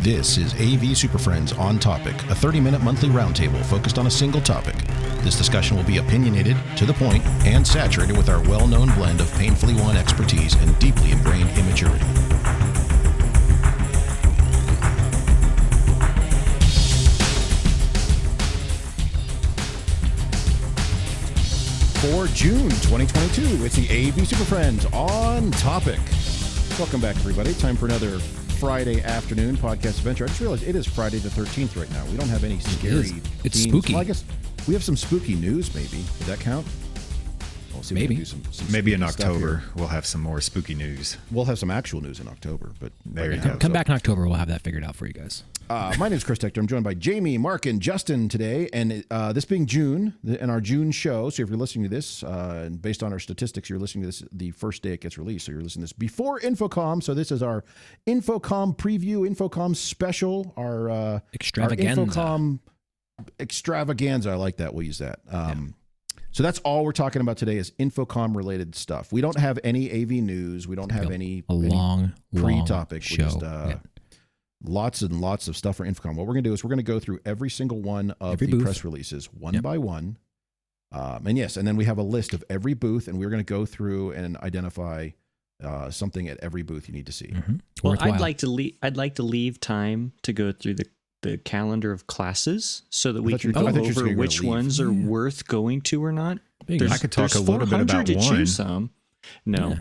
This is AV SuperFriends On Topic, a 30-minute monthly roundtable focused on a single topic. This discussion will be opinionated, to the point, and saturated with our well-known blend of painfully won expertise and deeply ingrained immaturity. For June 2022, it's the AV SuperFriends On Topic. Welcome back, everybody. Time for another Friday afternoon podcast adventure. I just realized it is Friday the 13th right now. We don't have any scary It's themes. spooky. Well, I guess we have some spooky news, maybe. Would that count? We'll see. Maybe. We can do some Maybe in spooky stuff October, here. we'll have some more spooky news. We'll have some actual news in October, but There right you now, go. Come back in October. We'll have that figured out for you guys. My name is Chris Tector. I'm joined by Jamie, Marc, and Justin today. And this being June, and our June show, so if you're listening to this, and based on our statistics, you're listening to this the first day it gets released. So you're listening to this before InfoComm. So this is our InfoComm Preview, InfoComm Special, our Extravaganza. Our InfoComm Extravaganza. I like that. We'll use that. So that's all we're talking about today is InfoComm related stuff. We don't have any AV news. We don't have any long pre-topic. show. We just, lots and lots of stuff for InfoComm. What we're going to do is we're going to go through every single one of the press releases one by one. And then we have a list of every booth, and we're going to go through and identify something at every booth you need to see. Mm-hmm. Well, I'd like to leave time to go through the calendar of classes so that we can go over which ones are worth going to or not. I could talk a little bit about to one. Choose some. No. Yeah.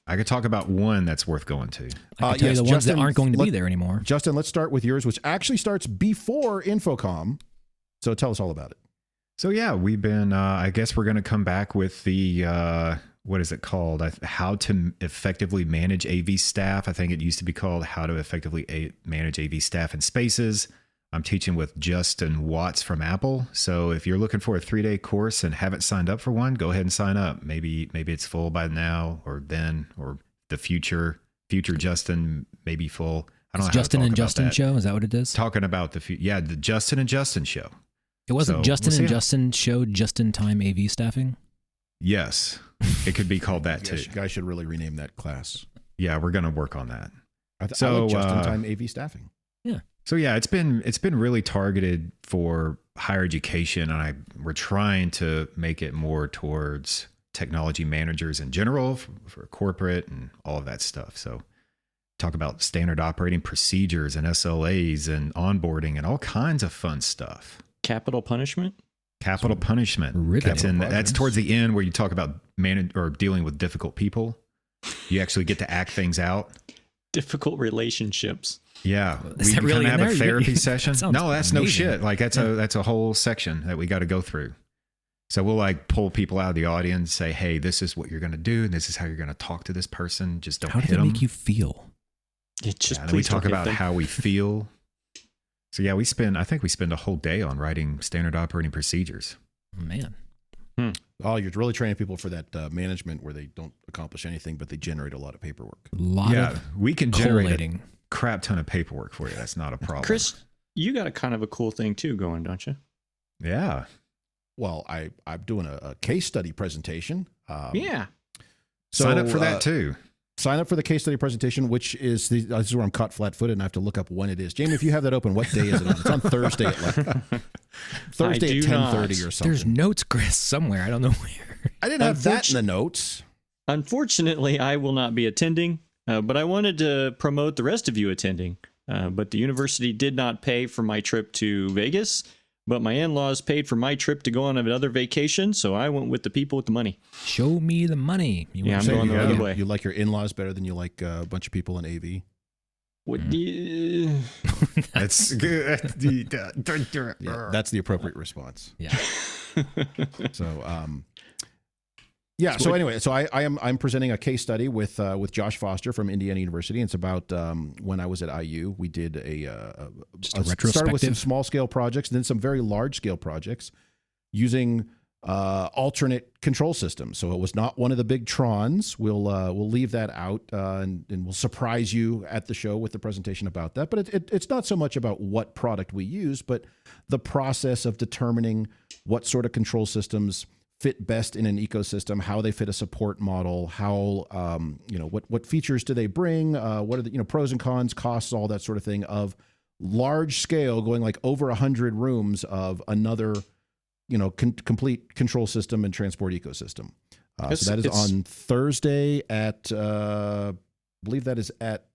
I could talk about one that's worth going to. I can tell you the ones that aren't going to be there anymore. Justin, let's start with yours, which actually starts before InfoComm. So tell us all about it. So yeah, we've been, I guess we're going to come back with the, what is it called? How to effectively manage AV staff. I think it used to be called How to Effectively Manage AV Staff in Spaces. I'm teaching with Justin Watts from Apple. So if you're looking for a 3-day course and haven't signed up for one, go ahead and sign up. Maybe it's full by now or then, or the future Justin may be full. I don't know. Justin and Justin show. Is that what it is? Talking about the Justin and Justin show. It wasn't Justin and Justin show just in time AV staffing. Yes, it could be called that too. You guys should really rename that class. Yeah, we're going to work on that. I like just-in-time AV staffing. Yeah. So yeah, it's been really targeted for higher education, and we're trying to make it more towards technology managers in general for corporate and all of that stuff. So talk about standard operating procedures and SLAs and onboarding and all kinds of fun stuff. Capital punishment. That's towards the end where you talk about dealing with difficult people. You actually get to act things out. Difficult relationships. Yeah, we really have a therapy session. No, that's amazing. No shit. Like that's a whole section that we got to go through. So we'll like pull people out of the audience, say, "Hey, this is what you're going to do, and this is how you're going to talk to this person. Just don't hit them." How does it make you feel? And we talk about how we feel. So yeah, I think we spend a whole day on writing standard operating procedures. Oh, man. Oh, you're really training people for that management where they don't accomplish anything, but they generate a lot of paperwork. We can generate a crap ton of paperwork for you. That's not a problem. Chris, you got a kind of a cool thing too going, don't you? Yeah. Well, I'm doing a case study presentation. Yeah. So, sign up for that too. Sign up for the case study presentation, which is this is where I'm caught flat-footed and I have to look up when it is. Jamie, if you have that open, what day is it on? It's on Thursday at Thursday at 10:30 or something. There's notes, Chris, somewhere. I don't know where. I didn't have that in the notes. Unfortunately, I will not be attending, but I wanted to promote the rest of you attending. But the university did not pay for my trip to Vegas, but my in-laws paid for my trip to go on another vacation, so I went with the people with the money. Show me the money. I'm going the other way. You like your in-laws better than you like a bunch of people in AV? That's good. Yeah, that's the appropriate response. Yeah. So anyway, I'm presenting a case study with Josh Foster from Indiana University. And it's about when I was at IU. We did a retrospective. Started with some small scale projects, and then some very large scale projects using alternate control systems. So it was not one of the big Trons. We'll leave that out and we'll surprise you at the show with the presentation about that. But it's not so much about what product we use, but the process of determining what sort of control systems fit best in an ecosystem, how they fit a support model, how what features do they bring, what are the pros and cons, costs, all that sort of thing of large scale, going like over 100 rooms of another complete control system and transport ecosystem. So that is on Thursday at I believe that is at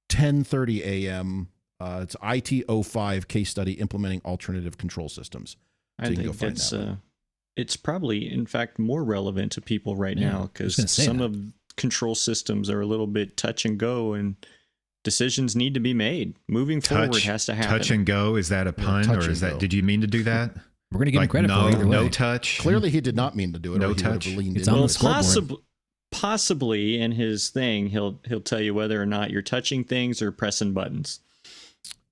10:30 a.m. It's IT05 case study implementing alternative control systems. So I think it's probably, in fact, more relevant to people right now because some of control systems are a little bit touch and go, and decisions need to be made. Moving forward has to happen. Touch and go, is that a pun, or is that? Did you mean to do that? We're going to give him credit for it either way. No touch. Clearly, he did not mean to do it. No touch. It's on the scoreboard. Possibly in his thing, he'll tell you whether or not you're touching things or pressing buttons.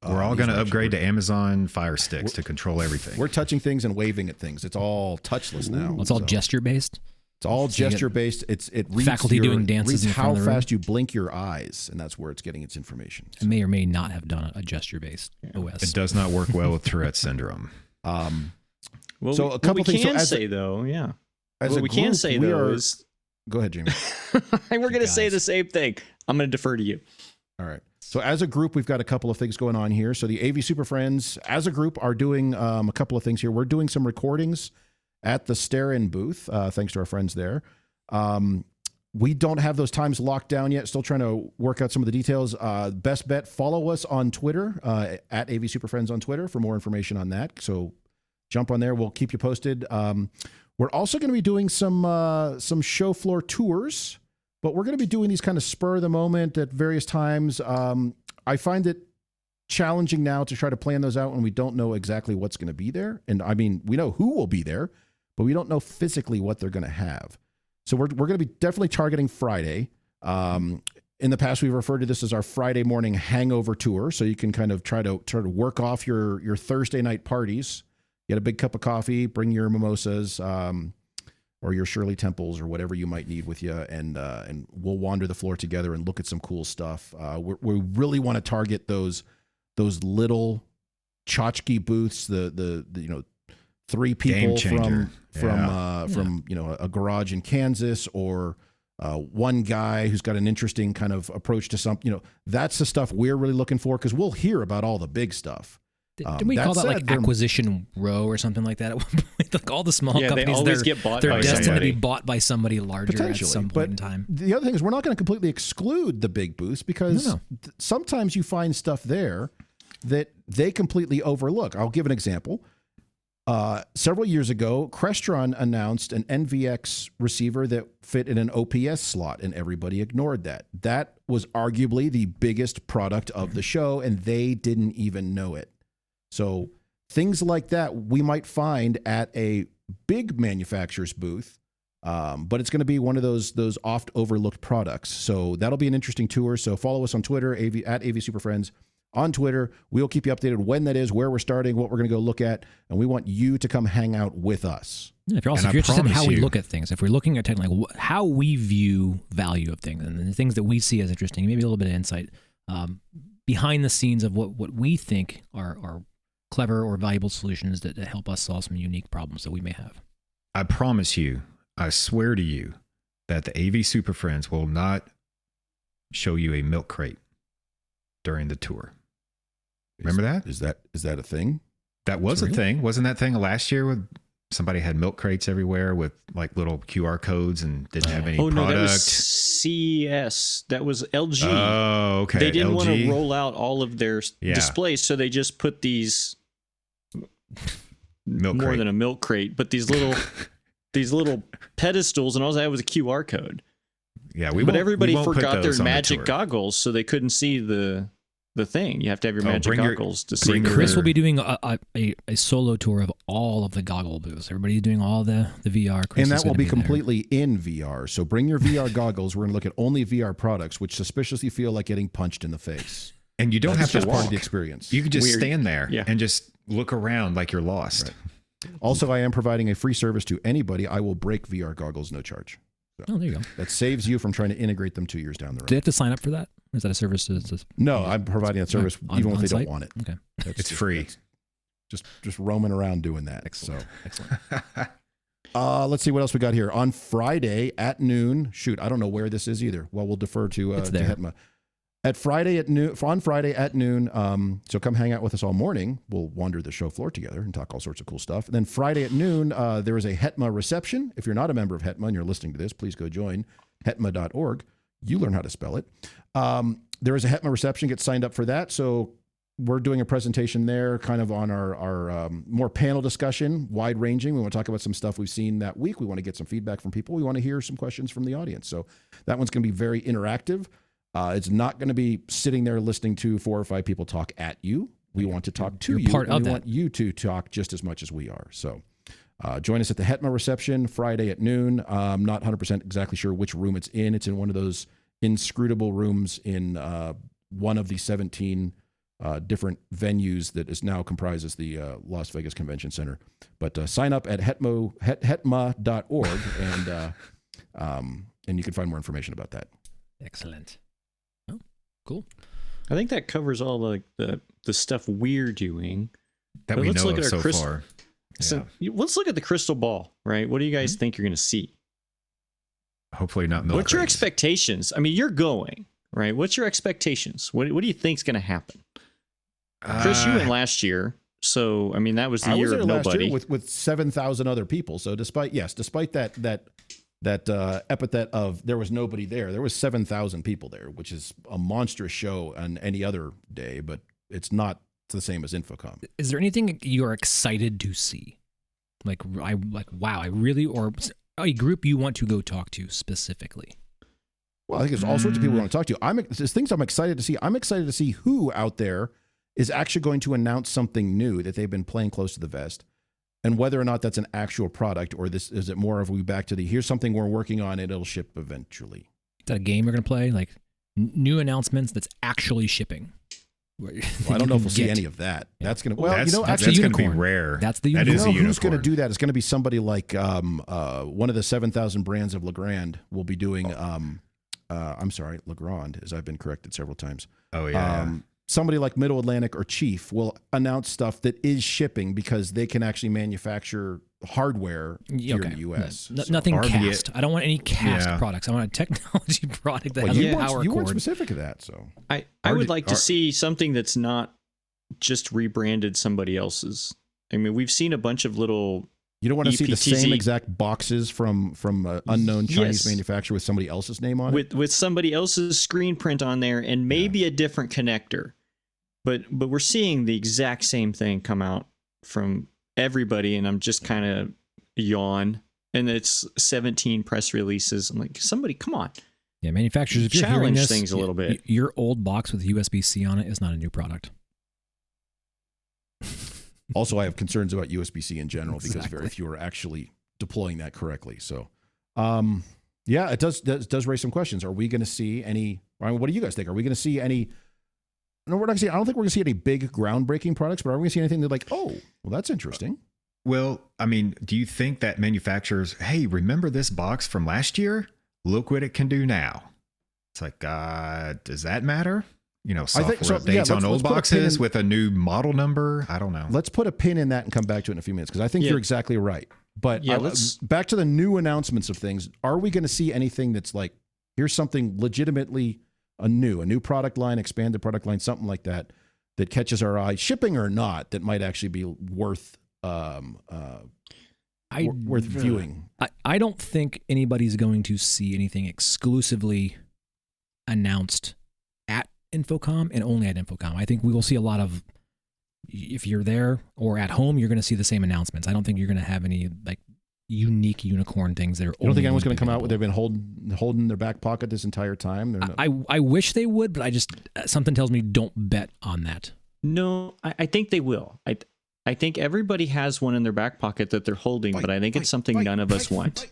We're all going to upgrade to Amazon Fire Sticks to control everything. We're touching things and waving at things. It's all touchless now. It's all gesture based. It's all gesture based. It reads faculty doing dances in how front of the fast you blink your eyes, and that's where it's getting its information. It may or may not have done a gesture based OS. It does not work well with Tourette syndrome. Well, so a couple things. What we can say though is, go ahead, Jamie. we're going to say the same thing. I'm going to defer to you. All right. So as a group, we've got a couple of things going on here. So the AV Super Friends, as a group, are doing a couple of things here. We're doing some recordings at the Stare-In booth, thanks to our friends there. We don't have those times locked down yet. Still trying to work out some of the details. Best bet, follow us on Twitter, at AV Super Friends on Twitter for more information on that. So jump on there. We'll keep you posted. We're also going to be doing some show floor tours. But we're going to be doing these kind of spur of the moment at various times. I find it challenging now to try to plan those out when we don't know exactly what's going to be there. And I mean, we know who will be there, but we don't know physically what they're going to have. So we're going to be definitely targeting Friday. In the past, we've referred to this as our Friday morning hangover tour. So you can kind of try to work off your Thursday night parties, get a big cup of coffee, bring your mimosas, or your Shirley Temples or whatever you might need with you, and we'll wander the floor together and look at some cool stuff. We really want to target those little tchotchke booths, the 3 people from a garage in Kansas, or one guy who's got an interesting kind of approach to something. That's the stuff we're really looking for, because we'll hear about all the big stuff. Didn't we call that like acquisition row or something like that at one point? Like all the small companies, they always get bought. They're destined to be bought by somebody larger at some point in time. The other thing is, we're not going to completely exclude the big booths, because sometimes you find stuff there that they completely overlook. I'll give an example. Several years ago, Crestron announced an NVX receiver that fit in an OPS slot, and everybody ignored that. That was arguably the biggest product of the show, and they didn't even know it. So things like that we might find at a big manufacturer's booth, but it's going to be one of those oft overlooked products. So that'll be an interesting tour. So follow us on Twitter, at AV Super Friends on Twitter. We'll keep you updated when that is, where we're starting, what we're going to go look at, and we want you to come hang out with us. Yeah, if you're interested in how we look at things, if we're looking at how we view value of things and the things that we see as interesting, maybe a little bit of insight behind the scenes of what we think are clever or valuable solutions that help us solve some unique problems that we may have. I promise you, I swear to you, that the AV Super Friends will not show you a milk crate during the tour. Remember that? Is that a thing? That was a thing. Wasn't that thing last year with somebody had milk crates everywhere with like little QR codes and didn't have any product? No, that was CES. That was LG. Oh, okay. They didn't LG. want to roll out all of their displays, so they just put these more than a milk crate, but these little pedestals, and all they had was a QR code. Yeah, but everybody forgot their magic goggles, so they couldn't see the thing. You have to have your magic goggles to see. Chris will be doing a solo tour of all of the goggle booths. Everybody's doing all the VR. And that will be completely in VR. So bring your VR goggles. We're going to look at only VR products, which suspiciously feel like getting punched in the face. And you don't have to walk. Part of the experience. You can just stand there and just look around like you're lost. Right. Also, I am providing a free service to anybody. I will break VR goggles, no charge. So there you go. That saves you from trying to integrate them 2 years down the road. Do they have to sign up for that? Is that a service? No, I'm providing that service even if they don't want it. Okay, it's free. Just roaming around doing that. Excellent. So. Excellent. Let's see what else we got here. On Friday at noon, shoot, I don't know where this is either. Well, we'll defer to Hetma. On Friday at noon, so come hang out with us all morning. We'll wander the show floor together and talk all sorts of cool stuff. And then Friday at noon, there is a Hetma reception. If you're not a member of Hetma and you're listening to this, please go join hetma.org. You learn how to spell it. There is a Hetma reception. Get signed up for that. So we're doing a presentation there kind of on our more panel discussion, wide ranging. We want to talk about some stuff we've seen that week. We want to get some feedback from people. We want to hear some questions from the audience. So that one's going to be very interactive. It's not going to be sitting there listening to 4 or 5 people talk at you. We want to talk to you. We want you to talk just as much as we are. So join us at the Hetma reception Friday at noon. I'm not 100% exactly sure which room it's in. It's in one of those inscrutable rooms in one of the 17 different venues that is now comprises the Las Vegas Convention Center. But sign up at hetma.org and you can find more information about that. Excellent. Oh, cool. I think that covers all the stuff we're doing. That we know of so far. So let's look at the crystal ball, right? What do you guys think you're going to see? Hopefully not milk. What's your expectations? I mean, you're going, right? What's your expectations? What do you think's going to happen? Chris, you went last year. So, I mean, that was the year of nobody. With 7,000 other people. So despite that epithet of there was nobody there was 7,000 people there, which is a monstrous show on any other day, but it's not the same as InfoComm. Is there anything you're excited to see? Wow, I really, or a group you want to go talk to specifically? Well, I think there's all sorts of people we want to talk to. There's things I'm excited to see. I'm excited to see who out there is actually going to announce something new that they've been playing close to the vest, and whether or not that's an actual product, or is it more of we back to here's something we're working on and it'll ship eventually. Is that a game we're going to play? Like new announcements that's actually shipping? Well, I don't know if we'll see any of that. Yeah. That's going to, that's going to be rare. That's the unicorn. That is a unicorn. Who's going to do that? It's going to be somebody like one of the 7,000 brands of Legrand will be doing, Legrand, as I've been corrected several times. Oh, yeah. Somebody like Middle Atlantic or Chief will announce stuff that is shipping because they can actually manufacture hardware here in the U.S. Nothing cast. I don't want any cast products. I want a technology product that has a power cord. You weren't specific of that, so. I would like to see something that's not just rebranded somebody else's. I mean, we've seen a bunch of little. You don't want to see the same exact boxes from unknown Chinese manufacturer with somebody else's name on it? With somebody else's screen print on there and maybe a different connector. But we're seeing the exact same thing come out from everybody, and I'm just kind of yawn. And it's 17 press releases. I'm like, somebody, come on. Yeah, manufacturers, if you're hearing this, things a little bit. Your old box with USB-C on it is not a new product. Also, I have concerns about USB-C in general because very few are actually deploying that correctly. So, it does raise some questions. Are we going to see any? Ryan, what do you guys think? Are we going to see any? No, we're not going to see. I don't think we're going to see any big groundbreaking products, but are we going to see anything that well, that's interesting? Well, I mean, do you think that manufacturers, hey, remember this box from last year? Look what it can do now. It's like, does that matter? Software updates on old boxes with a new model number. I don't know. Let's put a pin in that and come back to it in a few minutes because I think you're exactly right. But back to the new announcements of things. Are we going to see anything that's like, here's something legitimately a new product line, expanded product line, something like that catches our eye, shipping or not, that might actually be worth viewing? I don't think anybody's going to see anything exclusively announced at InfoComm and only at InfoComm. I think we will see a lot of, if you're there or at home, you're going to see the same announcements. I don't think you're going to have any unique unicorn things that are. You don't think anyone's going to come out with they've been holding their back pocket this entire time? I wish they would, but something tells me don't bet on that. No, I think they will. I think everybody has one in their back pocket that they're holding, but I think it's something none of us want.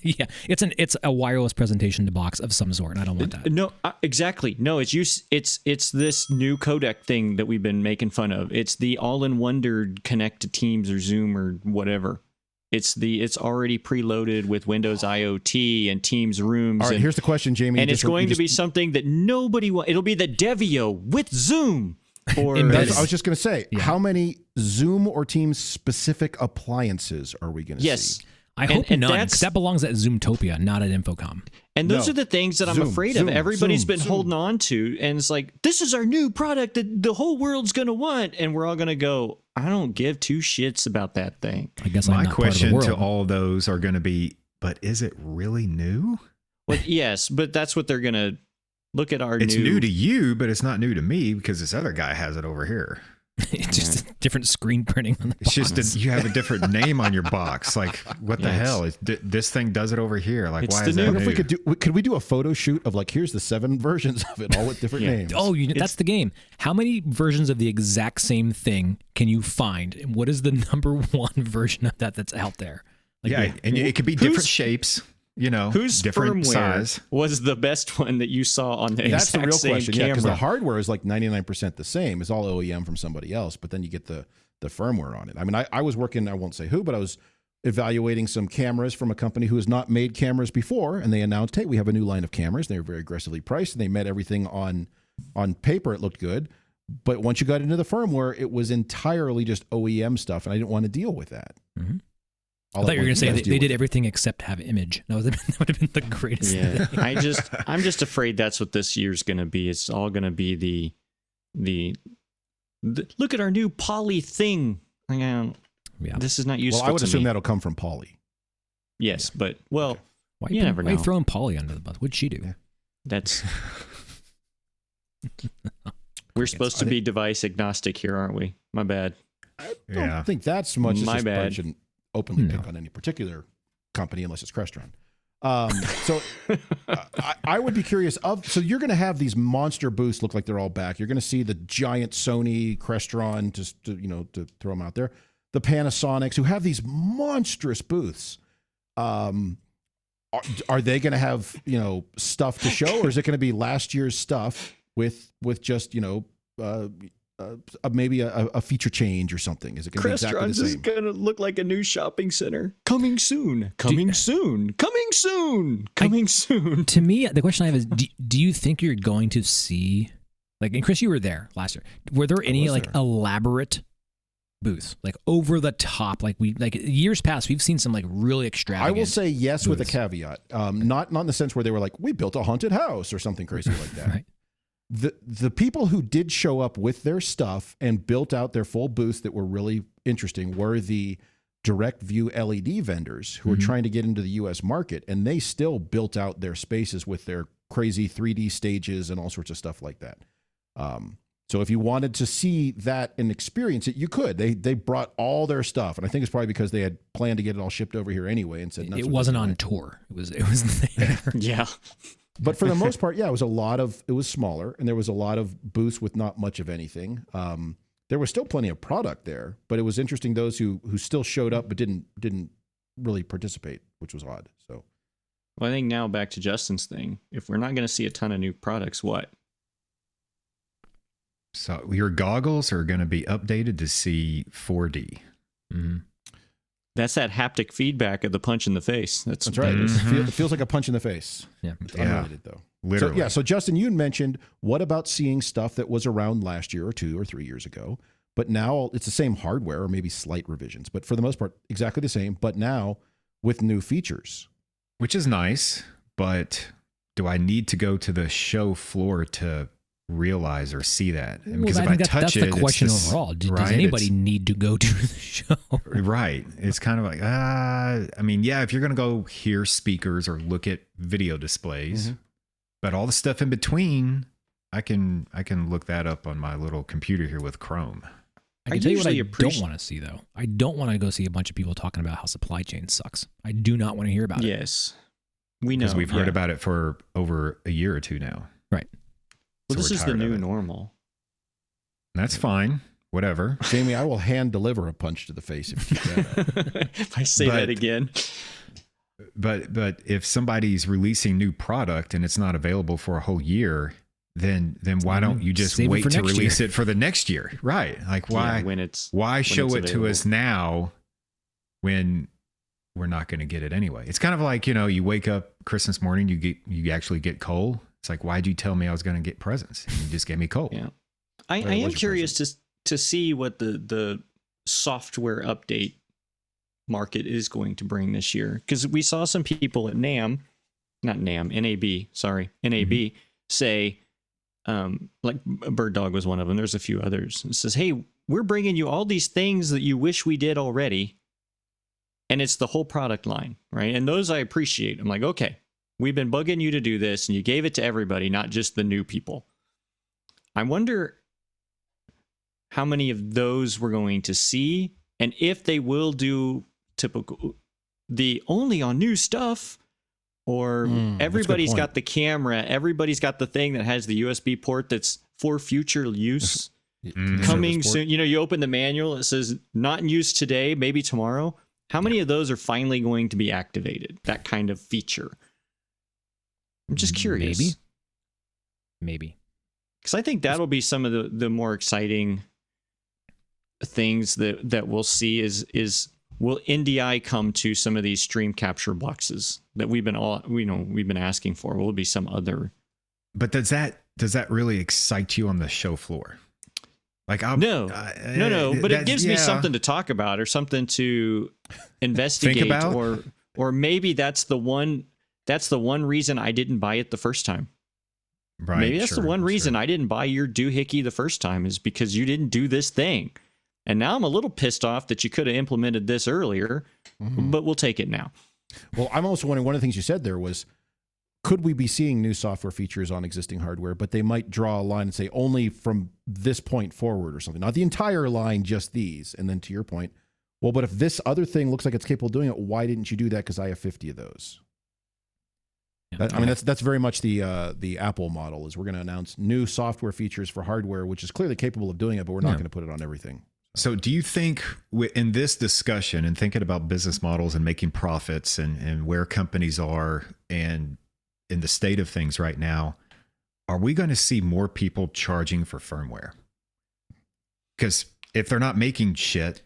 Yeah, it's a wireless presentation box of some sort. I don't want that. No, exactly. No, it's this new codec thing that we've been making fun of. It's the all-in-one connect to Teams or Zoom or whatever. It's already preloaded with Windows IoT and Teams Rooms. All right, here's the question, Jamie. And it's going to be something that nobody wants. It'll be the Devio with Zoom. I was just going to say, how many Zoom or Teams specific appliances are we going to see? Yes. I hope none, because that belongs at Zoomtopia, not at InfoComm. And those are the things that I'm afraid of. Everybody's been holding on to, and it's like, this is our new product that the whole world's going to want, and we're all going to go, I don't give two shits about that thing. I guess my question to all those are going to be, but is it really new? Well, yes, but that's what they're going to look at. It's new to you, but it's not new to me because this other guy has it over here. It's just a different screen printing on the box. It's just you have a different name on your box. Like, what the hell? This thing does it over here. Like, why is that new? If could we do a photo shoot of like, here's the 7 versions of it, all with different names? Oh, that's the game. How many versions of the exact same thing can you find? And what is the number one version of that that's out there? Like, and it could be different shapes. Whose different firmware size was the best one that you saw on the That's the real question. Camera? Yeah, because the hardware is like 99% the same. It's all OEM from somebody else, but then you get the firmware on it. I mean, I was working, I won't say who, but I was evaluating some cameras from a company who has not made cameras before, and they announced, hey, we have a new line of cameras. They were very aggressively priced, and they met everything on paper. It looked good. But once you got into the firmware, it was entirely just OEM stuff, and I didn't want to deal with that. Mm-hmm. I thought you were going to say they did everything except have image. That would have been the greatest thing. I'm just afraid that's what this year's going to be. It's all going to be the look at our new Poly thing. This is not useful. Well, I would assume that'll come from Poly. Yes, but you never know. Why are you throwing Poly under the bus? What'd she do? Yeah. That's we're supposed to be device agnostic here, aren't we? My bad. I don't think that's much. My bad. Shouldn't openly pick on any particular company unless it's Crestron. So I would be curious so you're going to have these monster booths look like they're all back. You're going to see the giant Sony, Crestron, to throw them out there. The Panasonics who have these monstrous booths. Are they going to have, stuff to show, or is it going to be last year's stuff with just, maybe a feature change or something? Is it going to be exactly the same? Crestron's is going to look like a new shopping center. Coming soon. Coming soon. Coming soon. Coming soon. To me, the question I have is, do you think you're going to see, like, and Chris, you were there last year. Were there any elaborate booths, like over the top, like years past, we've seen some like really extravagant. I will say yes booths. With a caveat, not in the sense where they were like, we built a haunted house or something crazy like that. Right. The people who did show up with their stuff and built out their full booths that were really interesting were the direct view LED vendors who were trying to get into the US market, and they still built out their spaces with their crazy 3D stages and all sorts of stuff like that. So if you wanted to see that and experience it, you could. They brought all their stuff, and I think it's probably because they had planned to get it all shipped over here anyway, and said it wasn't on tour. It was there. Yeah. But for the most part, it was smaller, and there was a lot of booths with not much of anything. There was still plenty of product there, but it was interesting those who still showed up but didn't really participate, which was odd. So, well, I think now back to Justin's thing. If we're not going to see a ton of new products, what? So your goggles are going to be updated to see 4D. Mm-hmm. That's that haptic feedback of the punch in the face. That's right. It feels like a punch in the face. Yeah. It's unrelated, though. Literally. So Justin, you mentioned, what about seeing stuff that was around last year or 2 or 3 years ago, but now it's the same hardware or maybe slight revisions, but for the most part, exactly the same, but now with new features. Which is nice, but do I need to go to the show floor to realize or see that? Because if I touch it, that's the question overall. Does anybody need to go to the show? Right. It's kind of like, if you're going to go hear speakers or look at video displays, but all the stuff in between, I can look that up on my little computer here with Chrome. I can tell you what I don't want to see, though. I don't want to go see a bunch of people talking about how supply chain sucks. I do not want to hear about it. Yes. We know. Because we've heard about it for over a year or two now. Right. Well, this is the new normal. That's fine. Whatever. Jamie, I will hand deliver a punch to the face if you do that. If I say that again. But if somebody's releasing new product and it's not available for a whole year, then why don't you just wait to release it for the next year? Right. Like why show it to us now when we're not going to get it anyway? It's kind of like, you wake up Christmas morning, you actually get coal. It's like, why'd you tell me I was going to get presents? You just gave me coal. Yeah. I am curious to see what the software update market is going to bring this year. Because we saw some people at NAB, say, like Bird Dog was one of them. There's a few others. It says, hey, we're bringing you all these things that you wish we did already. And it's the whole product line, right? And those I appreciate. I'm like, okay, we've been bugging you to do this, and you gave it to everybody, not just the new people. I wonder how many of those we're going to see, and if they will do typical, the only on new stuff, or everybody's got the camera, everybody's got the thing that has the USB port that's for future use coming soon. You know, you open the manual, it says not in use today, maybe tomorrow. How many of those are finally going to be activated? That kind of feature. I'm just curious. Maybe. Because I think that'll be some of the more exciting things that we'll see is will NDI come to some of these stream capture boxes that we've been asking for? Will it be some other? But does that really excite you on the show floor? Like no. But it gives me something to talk about or something to investigate. Think about? Or maybe that's the one reason I didn't buy it the first time. Right. Maybe that's the one reason I didn't buy your doohickey the first time is because you didn't do this thing. And now I'm a little pissed off that you could have implemented this earlier, but we'll take it now. Well, I'm also wondering, one of the things you said there was, could we be seeing new software features on existing hardware, but they might draw a line and say only from this point forward or something, not the entire line, just these. And then to your point, well, but if this other thing looks like it's capable of doing it, why didn't you do that? Because I have 50 of those. I mean, that's very much the Apple model is we're going to announce new software features for hardware, which is clearly capable of doing it, but we're not going to put it on everything. So do you think in this discussion and thinking about business models and making profits and where companies are and in the state of things right now, are we going to see more people charging for firmware? Because if they're not making shit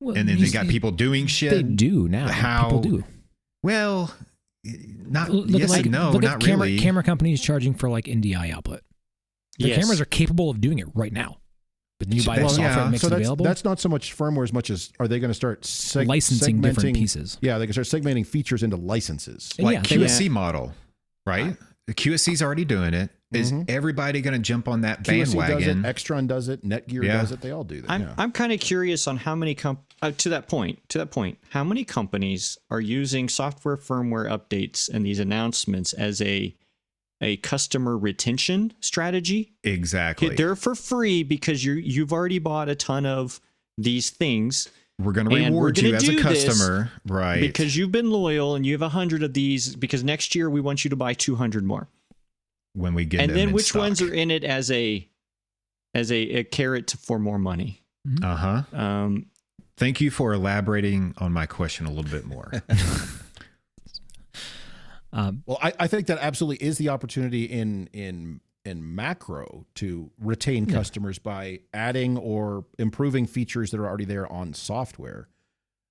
and then they got people doing shit. They do now. People do. Well, not look yes at and no, look not at really. Camera companies charging for like NDI output. The cameras are capable of doing it right now. But then you buy the software and makes it available. That's not so much firmware as much as are they going to start licensing different pieces? Yeah, they can start segmenting features into licenses. Like QSC model, right? The QSC's already doing it. Is everybody going to jump on that bandwagon? QSC does it, Extron does it, Netgear does it. They all do that. I'm kind of curious on how many to that point, how many companies are using software firmware updates and these announcements as a customer retention strategy. Exactly. They're for free because you've already bought a ton of these things. We're going to reward you as a customer, right? Because you've been loyal and you have 100 of these. Because next year we want you to buy 200 more. When we get and them then in which stock. ones are in it as a carrot for more money? Thank you for elaborating on my question a little bit more. Well, I think that absolutely is the opportunity in macro to retain customers by adding or improving features that are already there on software.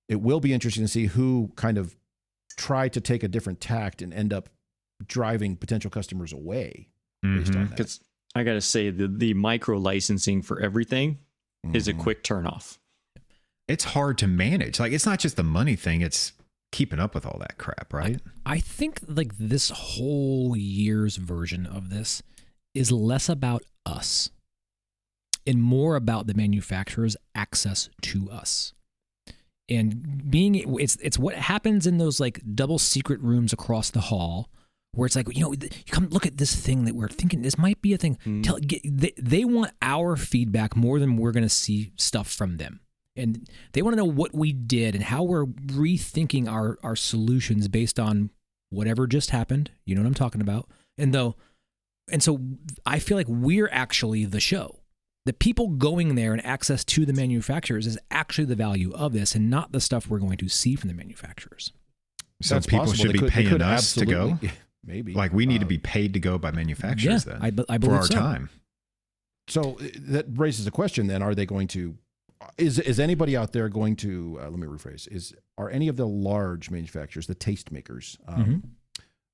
It will be interesting to see who kind of try to take a different tact and end up driving potential customers away based on that. Because I got to say, the micro licensing for everything is a quick turnoff. It's hard to manage. Like, it's not just the money thing. It's keeping up with all that crap, right? I think like this whole year's version of this is less about us and more about the manufacturer's access to us. And it's what happens in those like double secret rooms across the hall where it's like, you come look at this thing that we're thinking this might be a thing. They want our feedback more than we're going to see stuff from them. And they want to know what we did and how we're rethinking our solutions based on whatever just happened. You know what I'm talking about? And so I feel like we're actually the show. The people going there and access to the manufacturers is actually the value of this and not the stuff we're going to see from the manufacturers. So That's people possible. should be paying us to go? Maybe. Like we need to be paid to go by manufacturers then I believe for our so. time. So that raises a question then. Are they going to, is anybody out there going to, let me rephrase, are any of the large manufacturers, the tastemakers,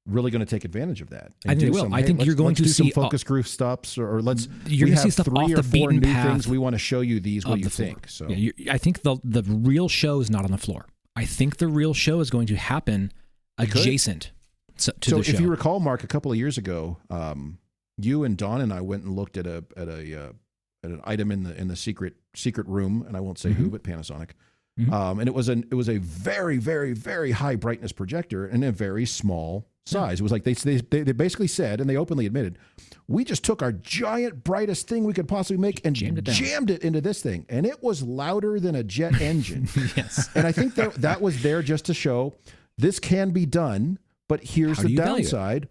really going to take advantage of that? I think they will. I think you're going to see some focus group stops, or you're going to see stuff 3 off or the 4 beaten new path things we want to show you. These, what do you think? So I think the real show is not on the floor. I think the real show is going to happen adjacent to the show. So if you recall, Mark, a couple of years ago, you and Don and I went and looked at an item in the secret room, and I won't say who, but Panasonic. And it was a very, very, very high brightness projector in a very small size. It was like they basically said, and they openly admitted, we just took our giant, brightest thing we could possibly make and jammed it into this thing, and it was louder than a jet engine. Yes. And I think that was there just to show this can be done, but here's the downside.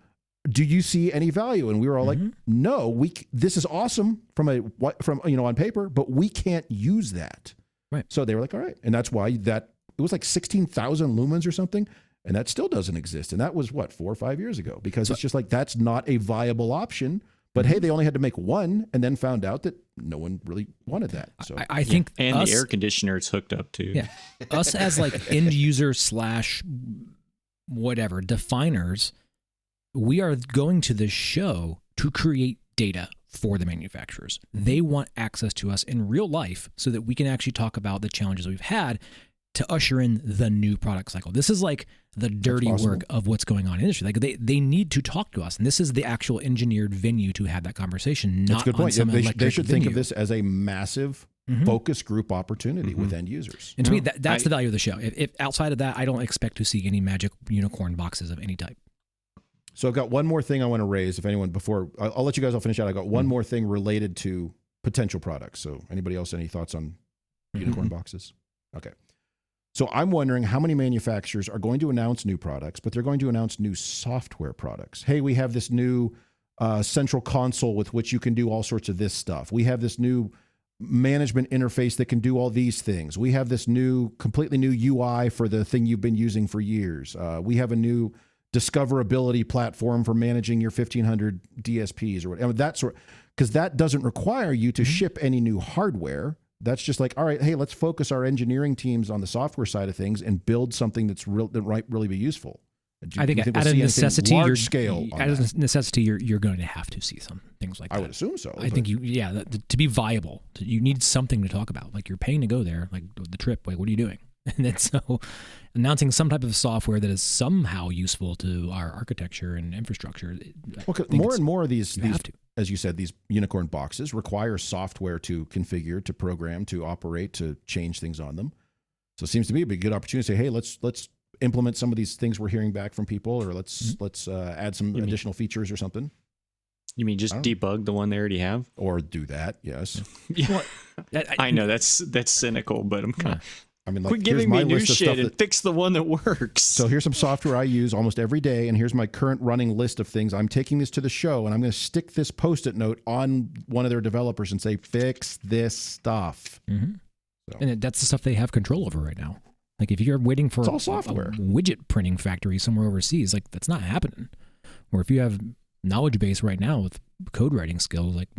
Do you see any value? And we were all like, no, this is awesome from on paper, but we can't use that. Right. So they were like, all right. And that's why it was like 16,000 lumens or something. And that still doesn't exist. And that was 4 or 5 years ago, because it's just like, that's not a viable option. But hey, they only had to make one, and then found out that no one really wanted that. So I think, and the air conditioner is hooked up too. Yeah. Us as like end user / whatever definers, we are going to this show to create data for the manufacturers. They want access to us in real life so that we can actually talk about the challenges we've had to usher in the new product cycle. This is like the dirty work of what's going on in the industry. Like they need to talk to us, and this is the actual engineered venue to have that conversation. Not That's a good point. They should think of this as a massive focus group opportunity with end users. And to me, that's the value of the show. If outside of that, I don't expect to see any magic unicorn boxes of any type. So I've got one more thing I want to raise. If anyone, before I'll let you guys all finish out. I got one more thing related to potential products. So anybody else, any thoughts on unicorn boxes? Okay. So I'm wondering how many manufacturers are going to announce new products, but they're going to announce new software products. Hey, we have this new central console with which you can do all sorts of this stuff. We have this new management interface that can do all these things. We have this completely new UI for the thing you've been using for years. We have a new discoverability platform for managing your 1,500 DSPs or whatever. That sort, because that doesn't require you to ship any new hardware. That's just like, all right, hey, let's focus our engineering teams on the software side of things and build something that might really be be useful. I think at a necessity, you're going to have to see some things like that. I would assume so. I think to be viable, you need something to talk about. Like, you're paying to go there, like the trip. Like, what are you doing? And then so announcing some type of software that is somehow useful to our architecture and infrastructure. More and more of these, as you said, these unicorn boxes require software to configure, to program, to operate, to change things on them. So it seems to me to be a good opportunity to say, hey, let's implement some of these things we're hearing back from people, or let's add some additional features or something. You mean just debug the one they already have, or do that? Yes. Yeah. I know that's cynical, but I'm kind of. I mean, quit giving me new shit and fix the one that works. So here's some software I use almost every day, and here's my current running list of things. I'm taking this to the show, and I'm going to stick this Post-it note on one of their developers and say, fix this stuff. So. And that's the stuff they have control over right now. Like, if you're waiting for a widget printing factory somewhere overseas, like, that's not happening. Or if you have knowledge base right now with code writing skills, like,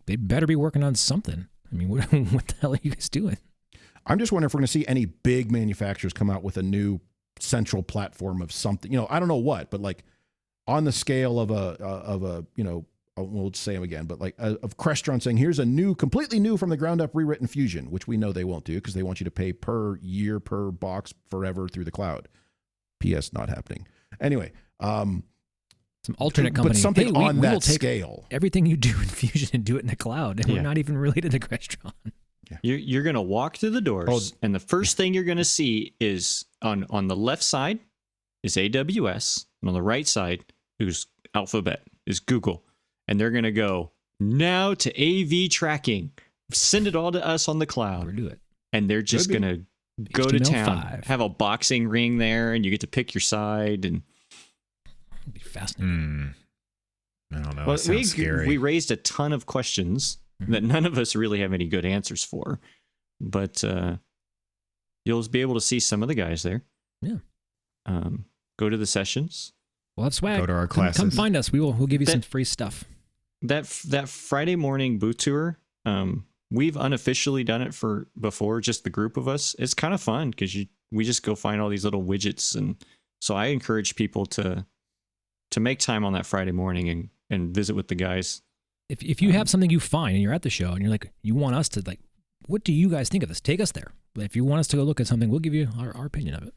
they better be working on something. I mean, what the hell are you guys doing? I'm just wondering if we're going to see any big manufacturers come out with a new central platform of something. You know, I don't know what, but like on the scale of a we'll say them again, but like of Crestron saying, here's a new, completely new from the ground up rewritten Fusion, which we know they won't do because they want you to pay per year per box forever through the cloud. P.S. not happening. Anyway, some alternate company, but something on that scale. Everything you do in Fusion and do it in the cloud, and we're not even related to Crestron. Yeah. You're going to walk through the doors, and the first thing you're going to see is on the left side is AWS, and on the right side is Alphabet, is Google. And they're going to go, now to AV tracking. Send it all to us on the cloud. Or do it. And they're just going to go to town, have a boxing ring there, and you get to pick your side. And it'd be fascinating. I don't know. Well, sounds scary. We raised a ton of questions that none of us really have any good answers for. But you'll be able to see some of the guys there. Yeah. Go to the sessions. Well, that's swag. Go to our classes. Come find us. We'll give you some free stuff. That Friday morning booth tour, we've unofficially done it before, just the group of us. It's kind of fun because we just go find all these little widgets, and so I encourage people to make time on that Friday morning and visit with the guys. If you have something you find and you're at the show and you're like, you want us to like what do you guys think of this? Take us there. If you want us to go look at something, we'll give you our opinion of it.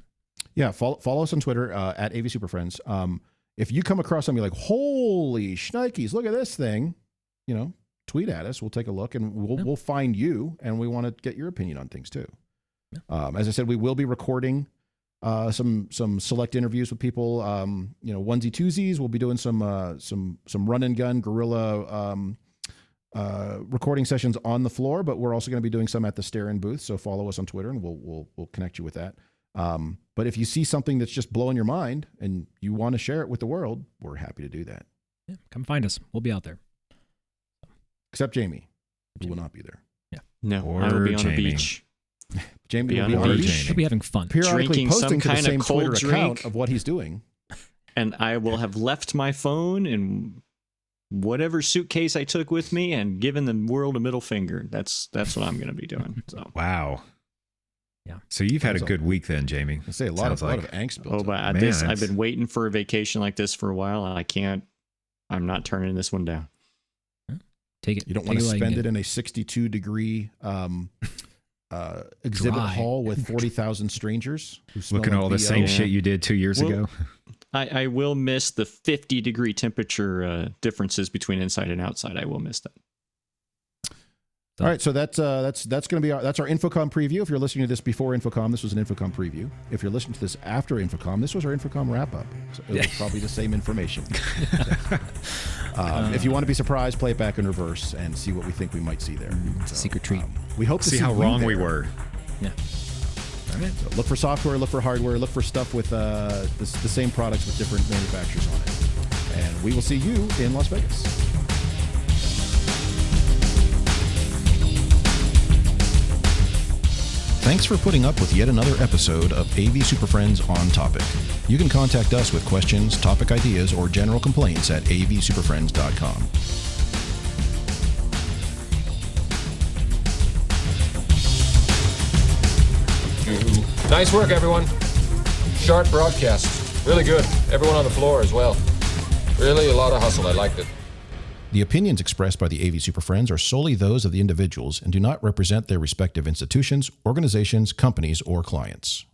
Yeah, follow us on Twitter at AV SuperFriends. If you come across something like, holy shnikes, look at this thing, tweet at us. We'll take a look, and we'll find you, and we want to get your opinion on things too. Yeah. As I said, we will be recording some select interviews with people. Onesie twosies. We'll be doing some run and gun guerrilla recording sessions on the floor, but we're also going to be doing some at the stare-in booth. So follow us on Twitter, and we'll connect you with that. But if you see something that's just blowing your mind and you want to share it with the world, we're happy to do that. Yeah, come find us. We'll be out there. Except Jamie, who will not be there. Yeah, no, I will be on the beach. Jamie will be on the beach. He'll be having fun, periodically drinking posting some to the kind same of cold Twitter drink account of what he's doing. And I will have left my phone in whatever suitcase I took with me and given the world a middle finger. That's what I'm going to be doing. So. Wow. Yeah. So you've had a good week then, Jamie. I say a lot of angst built up. But I've been waiting for a vacation like this for a while, and I'm not turning this one down. Take it. You don't want to spend it in a 62-degree exhibit hall with 40,000 strangers who smell looking at all the same shit you did 2 years ago. I will miss the 50-degree temperature differences between inside and outside. I will miss that. All right, so that's going to be our InfoComm preview. If you're listening to this before InfoComm, this was an InfoComm preview. If you're listening to this after InfoComm, this was our InfoComm Wrap-up. So it was probably the same information. If you want to be surprised, play it back in reverse and see what we think we might see there. It's a secret treat. We hope to see how wrong we were. Yeah. All right. So look for software, look for hardware, look for stuff with the same products with different manufacturers on it. And we will see you in Las Vegas. Thanks for putting up with yet another episode of AV SuperFriends On Topic. You can contact us with questions, topic ideas, or general complaints at avsuperfriends.com. Nice work, everyone. Sharp broadcast. Really good. Everyone on the floor as well. Really a lot of hustle. I liked it. The opinions expressed by the AV SuperFriends are solely those of the individuals and do not represent their respective institutions, organizations, companies, or clients.